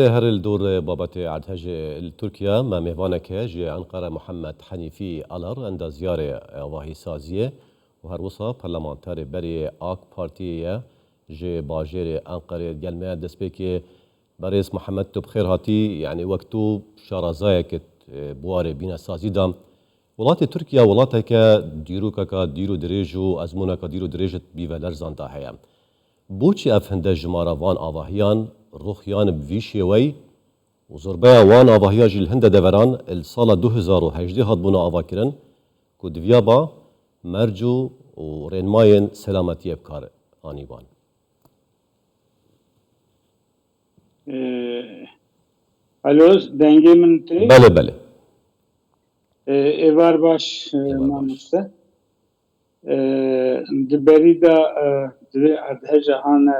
هر الدور بابت عدهج تركيا ما مهوانك جي أنقرة محمد حنيفي ألر عند زيارة واهي سازية وهر وصا برلمانتاري بري آك بارتية جي باجير أنقرة جلمة دسبيكي بريس محمد تبخير هاتي يعني وقتو شارزايك بواري بينا سازي دام ولات تركيا ولاتك ديرو دريجو أزمونك ديرو دريجت بيفالر زانتا هيا بوچی افهنده جمارا وان آواهیان روخیان بویشی وی و زربه وان آواهیا جیل هنده دوران السال 2018 هاد بونا آوا کرن که دویابا مرجو و رنماین سلامتی بکار آنیوان. الوز دنگی من تی؟ بله بله. ایوار باش ماموسته. دبری دا دوی عده جهان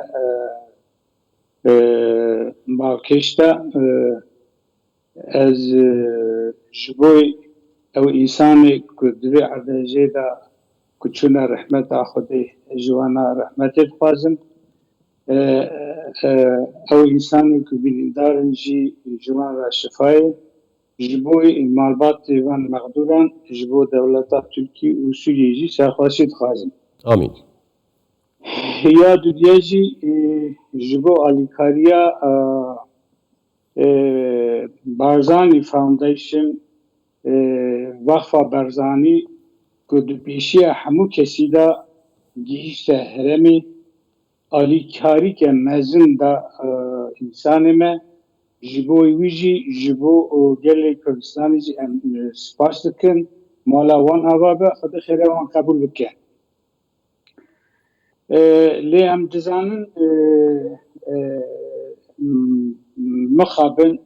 باکشتا از جبوی او انسانی که دوی عده جیدا کچونا رحمت آخودی جوانا رحمت خوازم او انسانی که بیندارن جی جوان را شفای جبوی مالبات وان مقدوران جبو دولتا ترکی و سوریه جی سرخواسید خوازم آمین. یا دودیجی جبو آلیکاریا بارزانی فاوندیشن وقفا بارزانی که دو پیشی همو کسی دا گیشت هرمی آلیکاری که مزن دا انسانی ما جبوی ویجی جبو گلی کردستانی جی سپاس دکن مالا وان آبابه خود خیره وان قبول بکن لی ام دزانن مخابن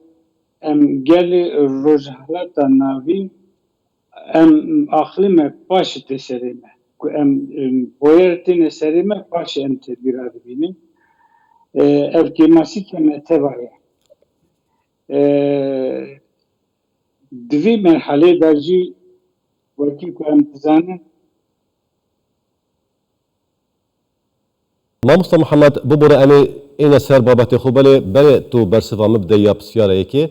ام گلی روزهلاتا ناوین ام اخلیم پاش تسریمه که ام بویرتین سریمه پاش ام تدبیرات بینیم ارکیماسی که متبایه دوی مرحله درجی وکی که ام دزانن ما مصطفى محمد ببرة أنا إنا سر بابتي خبلة بله تو برسفا مبدأ يا بسيارة يكي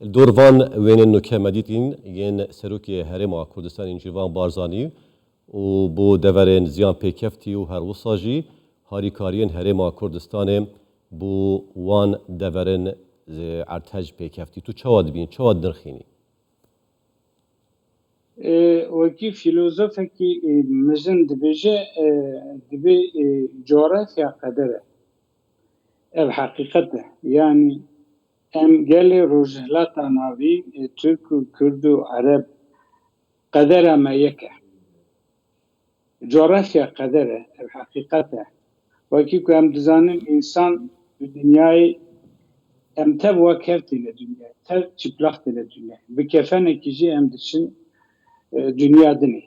الدورفان وين إنه كمديتين ين سروكي هرم كردستان إنجيوان بارزاني وبو دورين زيان بيكفتي وهر وصاجي هاري كارين هرم كردستان بو وان دورين ارتج بيكفتي تو چواد بين چواد درخيني وکی فیلوزوفه که مزن دبیجه دبی جغرافیا قدره اف حقیقته یعنی ام گلی روزهلاتا ناوی ترک و کرد و عرب قدره ما یکه جغرافیا قدره اف حقیقته وکی که ام دزانم انسان دنیای ام تب وکرتی لدنیا تب چپلاختی لدنیا بکفنه کجی ام دچن dünya dini.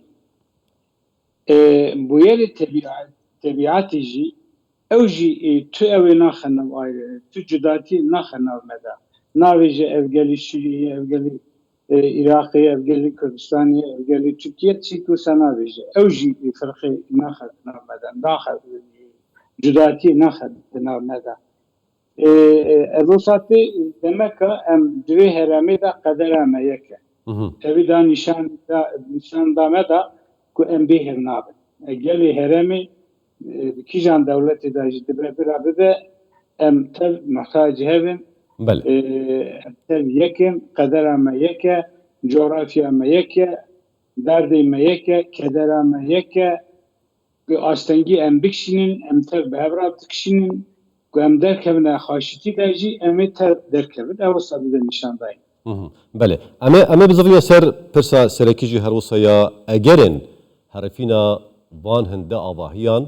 Bu yeri tabiatı ji, evji tu evi naxanav ayrı, tu cudati naxanav meda. Navici evgeli Suriye, evgeli Irak'ı, evgeli Kürdistan'ı, evgeli Türkiye, çiğku sanavici. Evji fırkı naxanav meda, cudati naxanav meda. Evosatı demek ki em dvi herami da kaderame yeke. Evi da nişan dame da ku em bihir nabe. Geli heremi kijan devleti da jidi beraber de em tev muhtaç hevin. Tev yekin, kaderame yeke, coğrafyame yeke, derdime yeke, kederame yeke. Astengi em bikşinin, em tev behevrat kişinin, ku em derkevine haşiti da jdi em tev derkevin. Ev sabide nişan dayın. بله اما بزاویه سر پرسا سرکیجی هر وصایا اگرن حرفینا وان هنده آواهیان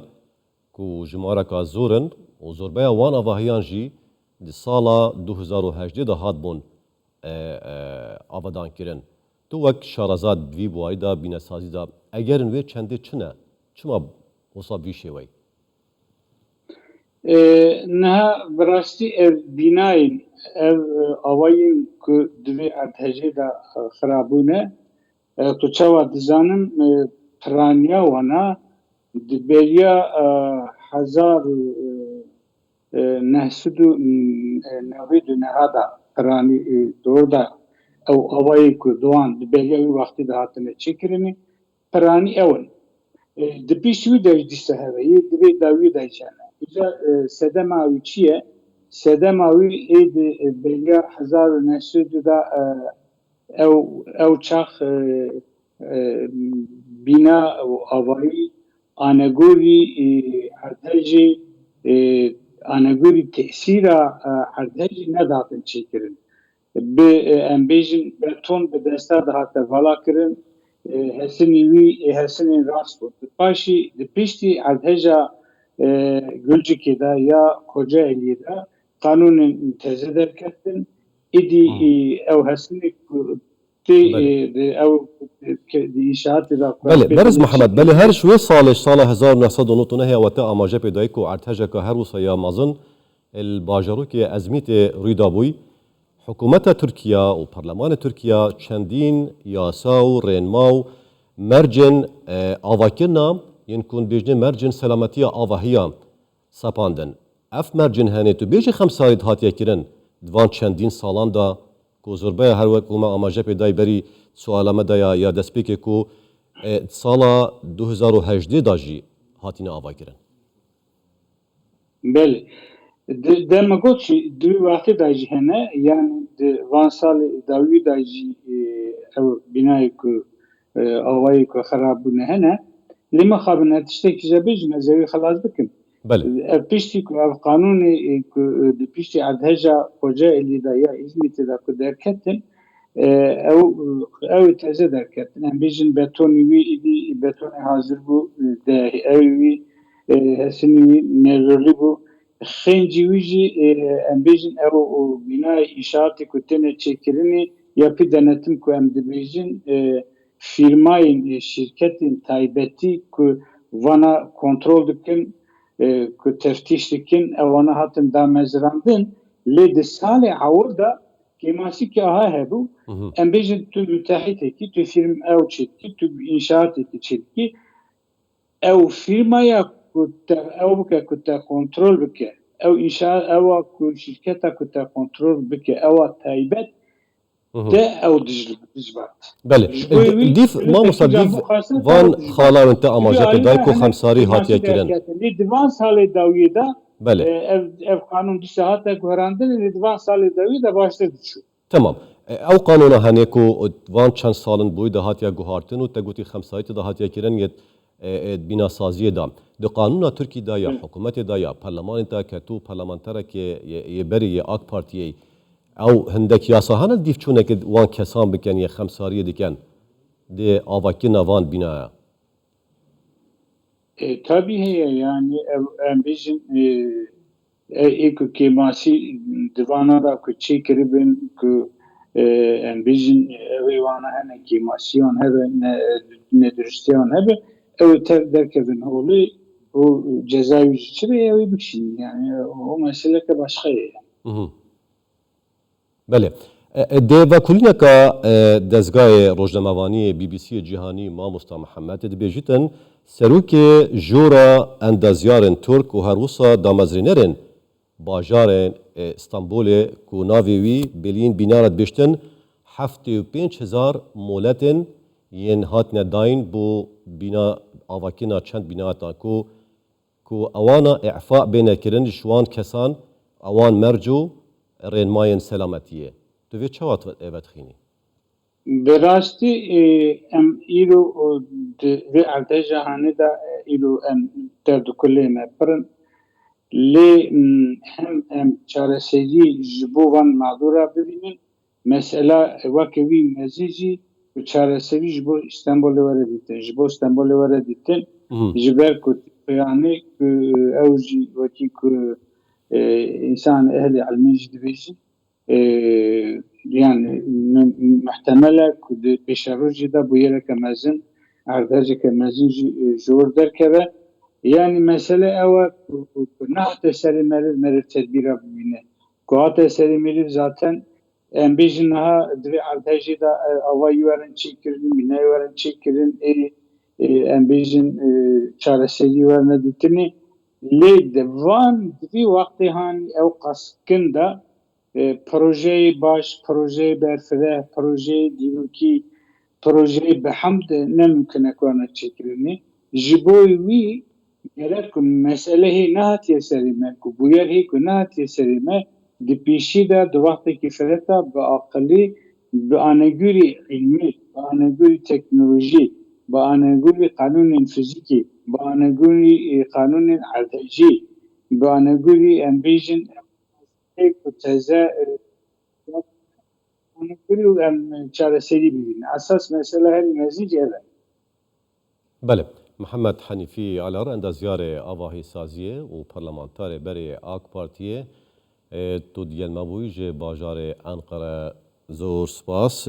کو جماره کا زورن و زوربه وان آواهیان جی دی سالا 2018 ده هاد بون آبادان کرن تو وک شارزاد دوی بوایی دا بینه سازی دا اگرن وی چنده چنه چما وصا بیشه وی نه براستی بیناین اوایین که دوی ارتجی دا خرابونه تو چوا دزانم پرانیا وانا دبیریا 1000 nehsudu nevidu nehada perani doğruda ev avayı ku doğan belli vakti de hatine çekirini perani evin dipişi de dişte heveyi dibi davi de çene İca sedema uçiye sedema u edi belli hazar nehsudu da ev çak bina avayı anaguri arteci anaguri tesira arteci nedatın çekirin. Bi embejin beton bi desta da hatta vala kirin hesini wî hesini rast bû. Paşî di piştî arteja Gulcikê de ya Kocaeli'de kanûnên teze derketin îdî ew hesinê بله برز محمد بله هر شوی سال 1999 وقت آماجه پیدایی که ارتجا که هر وسا یا مازن الباجرو که ازمیت ریدا بوی حکومت ترکیه و پارلمان ترکیه چندین یاسا و رینما و مرجن آواکرنا ین کن بیجن مرجن سلامتی آواهیا سپاندن اف مرجن هنه تو بیجی خمسایت هاتیه کرن دوان چندین سالان دا کوزربه هر وقت ما آماجه پیدایی بری سوالمه دا یا دسپیک کو سالا 2018 داجی هاتین آوا کرن. بله. دماغوچی دو وقتی داجی هنه یعنی وان سال داوی داجی بنای کو آوایی کو خراب بونه هنه لما خابن تشتكي جابيج مزاوي خلاص بكم. بله. بيشتي كو قانون بيشتي عدهجا وجاء اللي دا يا إزمتي دا كو دركتن او تازه دركتن ام بيجن بتوني وي إدي بتوني حاضر بو دا اوي هسني وي نرولي بو خنجي ويجي ام بيجن او بناء إشارتي كو تنه çekirini yapı denetim ku em dibêjin firmayên şirketên taybetî ku vana kontrol dikin ku teftîş dikin ew wana hatin damezrandin lê di salê hewir de kêmasîkê aha hebû em bêjin tu müteahhîtekî tu firm ew çêdikî tu înşaatekî çêdikî ew firmaya ku te ew bike ku te kontrol bike ew înşaat ewa ku şirketa ku te kontrol bike ewa taybet de ew dijbat. بله دیف ما مصدیف وان خالا انت آماجه پیدای کو خمساری هاتیه کرن. دیوان سال داویه دا بله. ev kanun dişte hatta güherandın divan sal davi de başladı şu. Tamam. او قانون هنه کو وان چند سالن بوی ده هاتیه گوهارتن و تگوتی خمسایی ده هاتیه کرن یه بنا سازیه دام. ده قانون ترکی دا یا حکومت دا یا پارلمان تا که تو پارلمانتره که یه بری یه آک پارتیه او هندک یاسا هنه دیف چونه که وان کسان بکن یه خمساریه دیکن ده آواکی نوان بینایا tabii yani ambition eko kemasi divana da ku çekiribin ku ambition evana hene kemasyon hebe ne dürüstiyon hebe ev derkevin holu o cezayı çire ev bikşin yani o mesele ke başka yani. بله ده و کلیه که دزگاه روزنامه‌نویسی BBC جهانی ما مصطفی محمد دبیجیتن سروک جورا اندازیارن ترک و هر وسا دامزرینرن باجارن استانبول کو ناویوی بلین بینارد بیشتن 75,000 مولتن ین هات نداین بو بنا آواکینا چند بیناتا کو اوانا اعفاء بین کرن شوان کسان اوان مرجو رنماین سلامتیه تو وی چوات evet خینی براستی ام ایرو و ارتجا هانه دا ایرو ام در کلی مپرن لی هم چارەسەری ji bo van mağdura bibînin mesela vakevî mezîjî çarəserî ji bo İstanbulê were dîtin ji bo İstanbulê were dîtin ji ber ku yani ew jî wekî ku insan ehli ilmî jî dibêjin yani muhtemele ku di pêşerojî de bu yereke mezin erdeceke mezin jî ji wir derkeve yani mesele ew ne hate serî meriv tedbîra bibîne ku hate serî meriv zaten em bêjin niha divê erdhejî de avayî werin çêkirin bînayê werin çêkirin em bêjin çareserî werne dîtinê لی دوان دوی وقتی هانی او قسکن دا پروژه باش، پروژه برفره، پروژه دیروکی، پروژه به حمد نمکنه کنه چکرنی جبوی وی gerek meseleyi ne hatiye serime ku buyer hi ku ne hatiye serime di pişi de di vaxteki fereta bi akıllı bi aneguri ilmi bi aneguri teknoloji bi aneguri kanunun fiziki bi aneguri kanunun arteci bi aneguri embijin ku teze aneguri çareseri bilin asas mesele her mezic evet. بله محمد حنیفی علار اندازیار آواهی سازیه و پارلمانتار بری آک پارتیه تو دیل مبوی جه باجار انقره زور سپاس